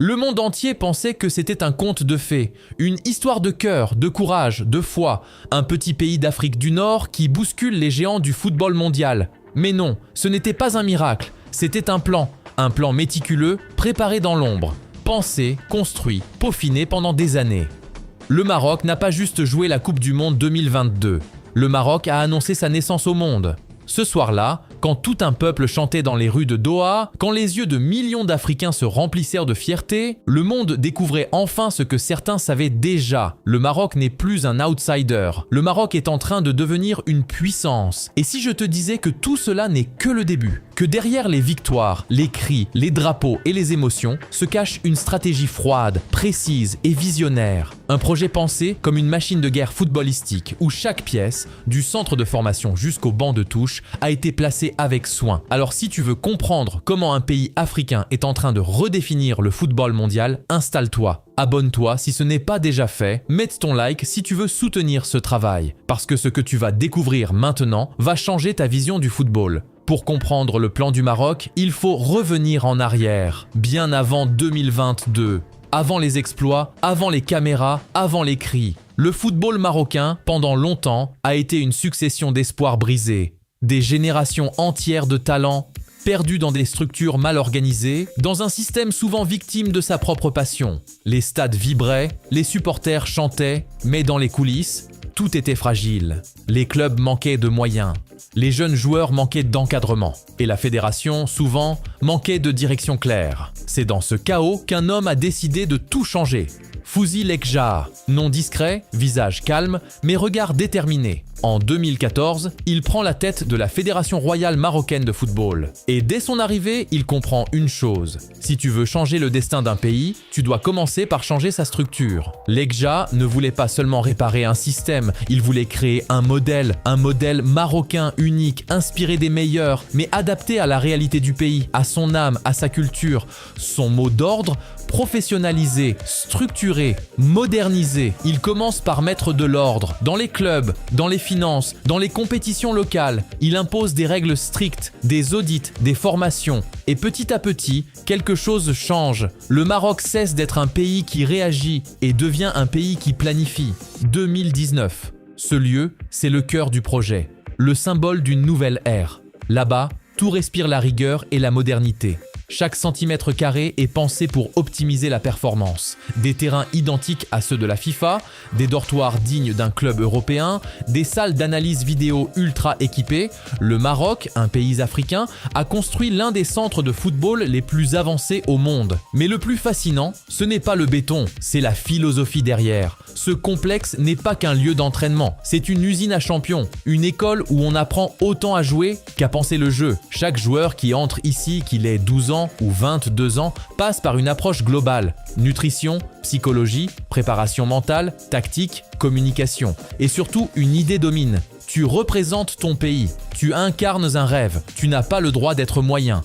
Le monde entier pensait que c'était un conte de fées, une histoire de cœur, de courage, de foi, un petit pays d'Afrique du Nord qui bouscule les géants du football mondial. Mais non, ce n'était pas un miracle, c'était un plan méticuleux, préparé dans l'ombre, pensé, construit, peaufiné pendant des années. Le Maroc n'a pas juste joué la Coupe du Monde 2022, le Maroc a annoncé sa naissance au monde. Ce soir-là, quand tout un peuple chantait dans les rues de Doha, quand les yeux de millions d'Africains se remplissèrent de fierté, le monde découvrait enfin ce que certains savaient déjà. Le Maroc n'est plus un outsider. Le Maroc est en train de devenir une puissance. Et si je te disais que tout cela n'est que le début, que derrière les victoires, les cris, les drapeaux et les émotions se cache une stratégie froide, précise et visionnaire. Un projet pensé comme une machine de guerre footballistique où chaque pièce, du centre de formation jusqu'au banc de touche, a été placée avec soin. Alors si tu veux comprendre comment un pays africain est en train de redéfinir le football mondial, installe-toi. Abonne-toi si ce n'est pas déjà fait, mets ton like si tu veux soutenir ce travail, parce que ce que tu vas découvrir maintenant va changer ta vision du football. Pour comprendre le plan du Maroc, il faut revenir en arrière, bien avant 2022. Avant les exploits, avant les caméras, avant les cris. Le football marocain, pendant longtemps, a été une succession d'espoirs brisés. Des générations entières de talents perdus dans des structures mal organisées, dans un système souvent victime de sa propre passion. Les stades vibraient, les supporters chantaient, mais dans les coulisses, tout était fragile. Les clubs manquaient de moyens. Les jeunes joueurs manquaient d'encadrement. Et la fédération, souvent, manquait de direction claire. C'est dans ce chaos qu'un homme a décidé de tout changer. Fouzi Lekjaa, nom discret, visage calme, mais regard déterminé. En 2014, il prend la tête de la Fédération royale marocaine de football. Et dès son arrivée, il comprend une chose. Si tu veux changer le destin d'un pays, tu dois commencer par changer sa structure. Lekjaa ne voulait pas seulement réparer un système, il voulait créer un modèle marocain unique, inspiré des meilleurs, mais adapté à la réalité du pays, à son âme, à sa culture. Son mot d'ordre, professionnaliser, structurer, moderniser. Il commence par mettre de l'ordre dans les clubs, dans les finances, dans les compétitions locales. Il impose des règles strictes, des audits, des formations. Et petit à petit, quelque chose change. Le Maroc cesse d'être un pays qui réagit et devient un pays qui planifie. 2019. Ce lieu, c'est le cœur du projet, le symbole d'une nouvelle ère. Là-bas, tout respire la rigueur et la modernité. Chaque centimètre carré est pensé pour optimiser la performance. Des terrains identiques à ceux de la FIFA, des dortoirs dignes d'un club européen, des salles d'analyse vidéo ultra équipées. Le Maroc, un pays africain, a construit l'un des centres de football les plus avancés au monde. Mais le plus fascinant, ce n'est pas le béton, c'est la philosophie derrière. Ce complexe n'est pas qu'un lieu d'entraînement, c'est une usine à champions, une école où on apprend autant à jouer qu'à penser le jeu. Chaque joueur qui entre ici, qu'il ait 12 ans ou 22 ans, passe par une approche globale. Nutrition, psychologie, préparation mentale, tactique, communication. Et surtout, une idée domine. Tu représentes ton pays, tu incarnes un rêve, tu n'as pas le droit d'être moyen.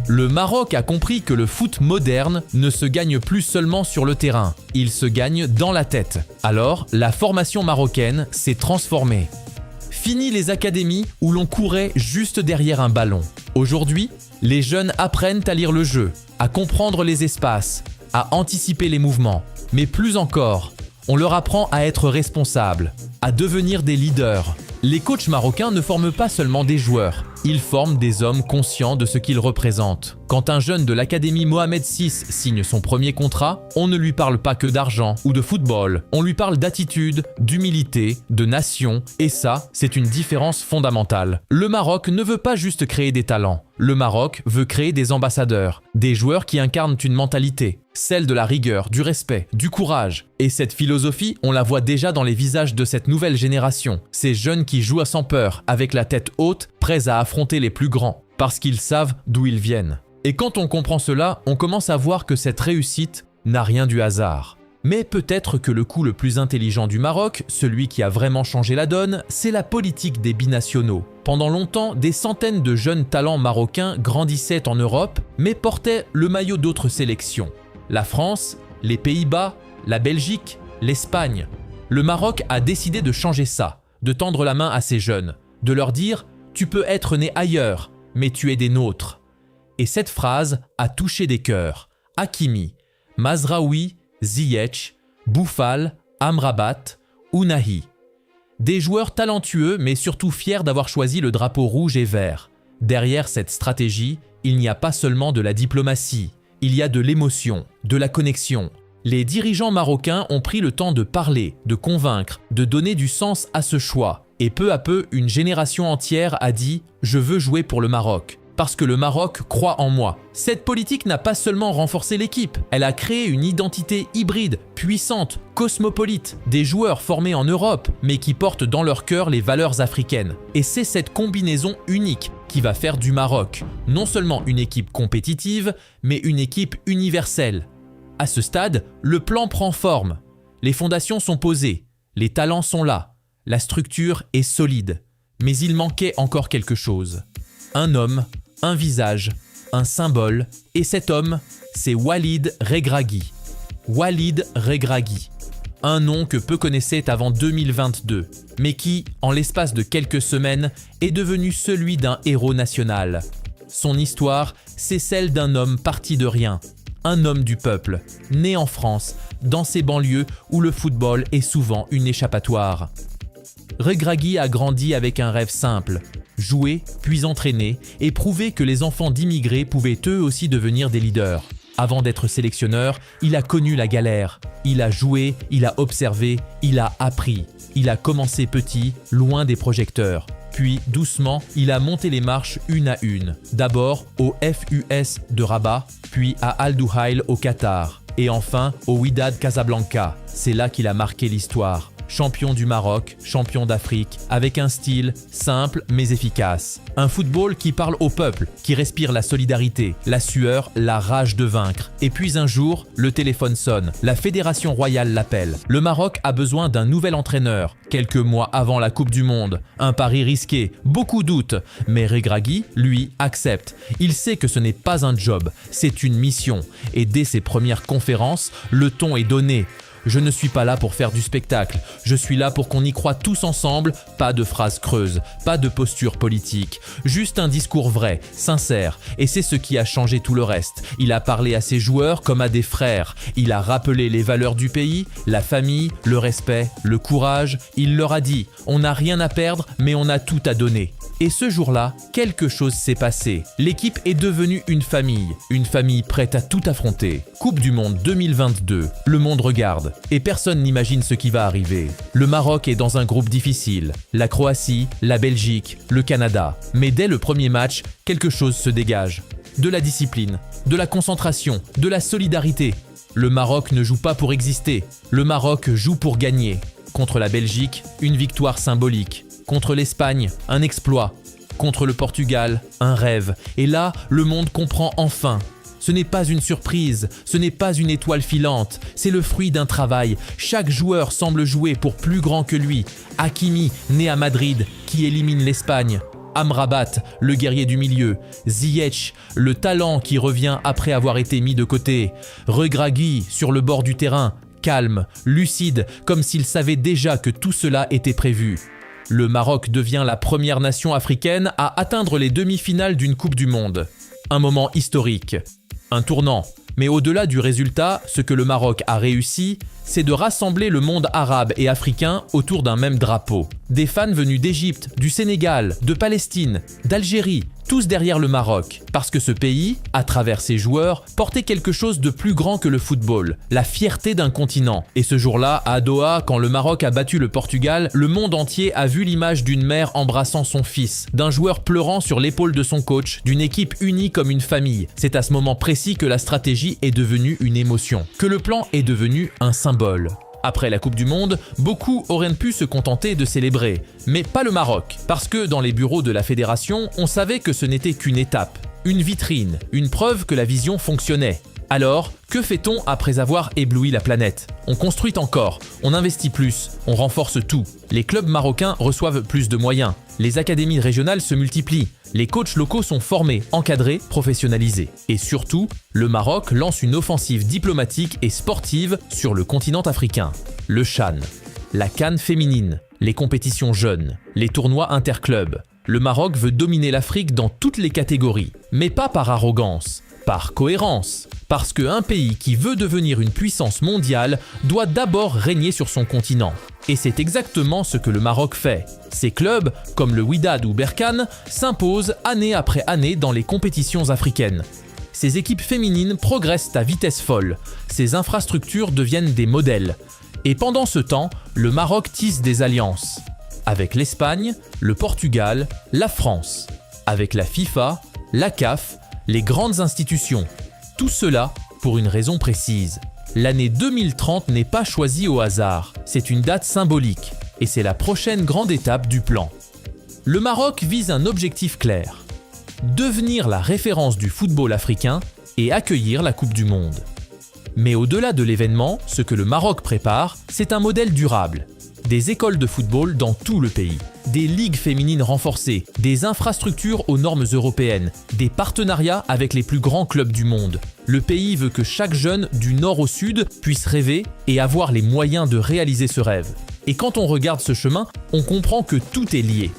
Le Maroc a compris que le foot moderne ne se gagne plus seulement sur le terrain, il se gagne dans la tête. Alors, la formation marocaine s'est transformée. Fini les académies où l'on courait juste derrière un ballon. Aujourd'hui, les jeunes apprennent à lire le jeu, à comprendre les espaces, à anticiper les mouvements. Mais plus encore, on leur apprend à être responsables, à devenir des leaders. Les coachs marocains ne forment pas seulement des joueurs, ils forment des hommes conscients de ce qu'ils représentent. Quand un jeune de l'académie Mohamed VI signe son premier contrat, on ne lui parle pas que d'argent ou de football, on lui parle d'attitude, d'humilité, de nation, et ça, c'est une différence fondamentale. Le Maroc ne veut pas juste créer des talents, le Maroc veut créer des ambassadeurs, des joueurs qui incarnent une mentalité, celle de la rigueur, du respect, du courage. Et cette philosophie, on la voit déjà dans les visages de cette nouvelle génération, ces jeunes qui jouent à sans peur, avec la tête haute, prêts à affronter les plus grands, parce qu'ils savent d'où ils viennent. Et quand on comprend cela, on commence à voir que cette réussite n'a rien du hasard. Mais peut-être que le coup le plus intelligent du Maroc, celui qui a vraiment changé la donne, c'est la politique des binationaux. Pendant longtemps, des centaines de jeunes talents marocains grandissaient en Europe, mais portaient le maillot d'autres sélections. La France, les Pays-Bas, la Belgique, l'Espagne. Le Maroc a décidé de changer ça, de tendre la main à ces jeunes, de leur dire « Tu peux être né ailleurs, mais tu es des nôtres ». Et cette phrase a touché des cœurs. Hakimi, Mazraoui, Ziyech, Boufal, Amrabat, Ounahi. Des joueurs talentueux mais surtout fiers d'avoir choisi le drapeau rouge et vert. Derrière cette stratégie, il n'y a pas seulement de la diplomatie, il y a de l'émotion, de la connexion. Les dirigeants marocains ont pris le temps de parler, de convaincre, de donner du sens à ce choix. Et peu à peu, une génération entière a dit « Je veux jouer pour le Maroc ». Parce que le Maroc croit en moi. Cette politique n'a pas seulement renforcé l'équipe, elle a créé une identité hybride, puissante, cosmopolite, des joueurs formés en Europe, mais qui portent dans leur cœur les valeurs africaines. Et c'est cette combinaison unique qui va faire du Maroc non seulement une équipe compétitive, mais une équipe universelle. À ce stade, le plan prend forme. Les fondations sont posées, les talents sont là, la structure est solide. Mais il manquait encore quelque chose. Un homme, un visage, un symbole, et cet homme, c'est Walid Regragui. Walid Regragui, un nom que peu connaissaient avant 2022, mais qui, en l'espace de quelques semaines, est devenu celui d'un héros national. Son histoire, c'est celle d'un homme parti de rien, un homme du peuple, né en France, dans ces banlieues où le football est souvent une échappatoire. Regragui a grandi avec un rêve simple, jouer, puis entraîner et prouver que les enfants d'immigrés pouvaient eux aussi devenir des leaders. Avant d'être sélectionneur, il a connu la galère. Il a joué, il a observé, il a appris. Il a commencé petit, loin des projecteurs. Puis, doucement, il a monté les marches une à une. D'abord au FUS de Rabat, puis à Al Duhail au Qatar. Et enfin au Wydad Casablanca. C'est là qu'il a marqué l'histoire. Champion du Maroc, champion d'Afrique, avec un style simple mais efficace. Un football qui parle au peuple, qui respire la solidarité, la sueur, la rage de vaincre. Et puis un jour, le téléphone sonne, la Fédération royale l'appelle. Le Maroc a besoin d'un nouvel entraîneur. Quelques mois avant la Coupe du Monde, un pari risqué, beaucoup doutes, mais Regragui, lui, accepte. Il sait que ce n'est pas un job, c'est une mission. Et dès ses premières conférences, le ton est donné. Je ne suis pas là pour faire du spectacle, je suis là pour qu'on y croie tous ensemble, pas de phrases creuses, pas de posture politique, juste un discours vrai, sincère, et c'est ce qui a changé tout le reste. Il a parlé à ses joueurs comme à des frères, il a rappelé les valeurs du pays, la famille, le respect, le courage, il leur a dit « on n'a rien à perdre mais on a tout à donner ». Et ce jour-là, quelque chose s'est passé. L'équipe est devenue une famille prête à tout affronter. Coupe du Monde 2022, le monde regarde et personne n'imagine ce qui va arriver. Le Maroc est dans un groupe difficile, la Croatie, la Belgique, le Canada. Mais dès le premier match, quelque chose se dégage. De la discipline, de la concentration, de la solidarité. Le Maroc ne joue pas pour exister, le Maroc joue pour gagner. Contre la Belgique, une victoire symbolique. Contre l'Espagne, un exploit. Contre le Portugal, un rêve. Et là, le monde comprend enfin. Ce n'est pas une surprise, ce n'est pas une étoile filante, c'est le fruit d'un travail. Chaque joueur semble jouer pour plus grand que lui. Hakimi, né à Madrid, qui élimine l'Espagne. Amrabat, le guerrier du milieu. Ziyech, le talent qui revient après avoir été mis de côté. Regragui, sur le bord du terrain, calme, lucide, comme s'il savait déjà que tout cela était prévu. Le Maroc devient la première nation africaine à atteindre les demi-finales d'une Coupe du Monde. Un moment historique, un tournant. Mais au-delà du résultat, ce que le Maroc a réussi, c'est de rassembler le monde arabe et africain autour d'un même drapeau. Des fans venus d'Égypte, du Sénégal, de Palestine, d'Algérie, tous derrière le Maroc. Parce que ce pays, à travers ses joueurs, portait quelque chose de plus grand que le football, la fierté d'un continent. Et ce jour-là, à Doha, quand le Maroc a battu le Portugal, le monde entier a vu l'image d'une mère embrassant son fils, d'un joueur pleurant sur l'épaule de son coach, d'une équipe unie comme une famille. C'est à ce moment précis que la stratégie est devenue une émotion, que le plan est devenu un symbole. Après la Coupe du Monde, beaucoup auraient pu se contenter de célébrer, mais pas le Maroc, parce que dans les bureaux de la fédération, on savait que ce n'était qu'une étape, une vitrine, une preuve que la vision fonctionnait. Alors, que fait-on après avoir ébloui la planète? On construit encore, on investit plus, on renforce tout. Les clubs marocains reçoivent plus de moyens, les académies régionales se multiplient, les coachs locaux sont formés, encadrés, professionnalisés. Et surtout, le Maroc lance une offensive diplomatique et sportive sur le continent africain. Le CHAN, la CAN féminine, les compétitions jeunes, les tournois interclubs. Le Maroc veut dominer l'Afrique dans toutes les catégories, mais pas par arrogance, Par cohérence, parce qu'un pays qui veut devenir une puissance mondiale doit d'abord régner sur son continent. Et c'est exactement ce que le Maroc fait. Ses clubs, comme le Wydad ou Berkane, s'imposent année après année dans les compétitions africaines. Ses équipes féminines progressent à vitesse folle, ses infrastructures deviennent des modèles. Et pendant ce temps, le Maroc tisse des alliances. Avec l'Espagne, le Portugal, la France. Avec la FIFA, la CAF, les grandes institutions. Tout cela pour une raison précise. L'année 2030 n'est pas choisie au hasard, c'est une date symbolique et c'est la prochaine grande étape du plan. Le Maroc vise un objectif clair: devenir la référence du football africain et accueillir la Coupe du Monde. Mais au-delà de l'événement, ce que le Maroc prépare, c'est un modèle durable. Des écoles de football dans tout le pays, des ligues féminines renforcées, des infrastructures aux normes européennes, des partenariats avec les plus grands clubs du monde. Le pays veut que chaque jeune, du nord au sud, puisse rêver et avoir les moyens de réaliser ce rêve. Et quand on regarde ce chemin, on comprend que tout est lié.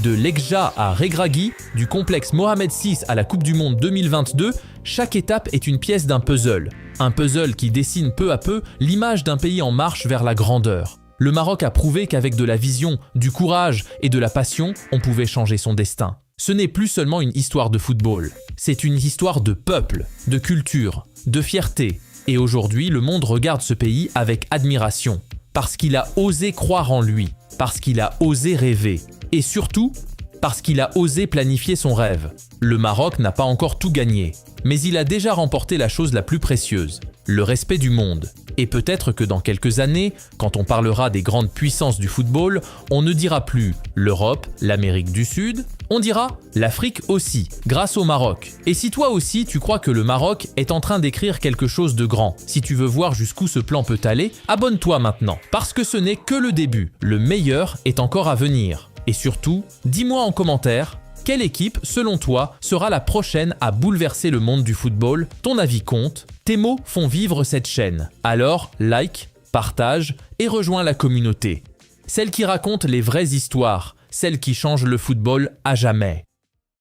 De l'Ekja à Regragui, du complexe Mohamed VI à la Coupe du Monde 2022, chaque étape est une pièce d'un puzzle. Un puzzle qui dessine peu à peu l'image d'un pays en marche vers la grandeur. Le Maroc a prouvé qu'avec de la vision, du courage et de la passion, on pouvait changer son destin. Ce n'est plus seulement une histoire de football, c'est une histoire de peuple, de culture, de fierté. Et aujourd'hui, le monde regarde ce pays avec admiration, parce qu'il a osé croire en lui, parce qu'il a osé rêver, et surtout, parce qu'il a osé planifier son rêve. Le Maroc n'a pas encore tout gagné, mais il a déjà remporté la chose la plus précieuse, le respect du monde. Et peut-être que dans quelques années, quand on parlera des grandes puissances du football, on ne dira plus l'Europe, l'Amérique du Sud, on dira l'Afrique aussi, grâce au Maroc. Et si toi aussi tu crois que le Maroc est en train d'écrire quelque chose de grand, si tu veux voir jusqu'où ce plan peut aller, abonne-toi maintenant, parce que ce n'est que le début, le meilleur est encore à venir. Et surtout, dis-moi en commentaire, quelle équipe, selon toi, sera la prochaine à bouleverser le monde du football? Ton avis compte, tes mots font vivre cette chaîne. Alors, like, partage et rejoins la communauté. Celle qui raconte les vraies histoires, celle qui change le football à jamais.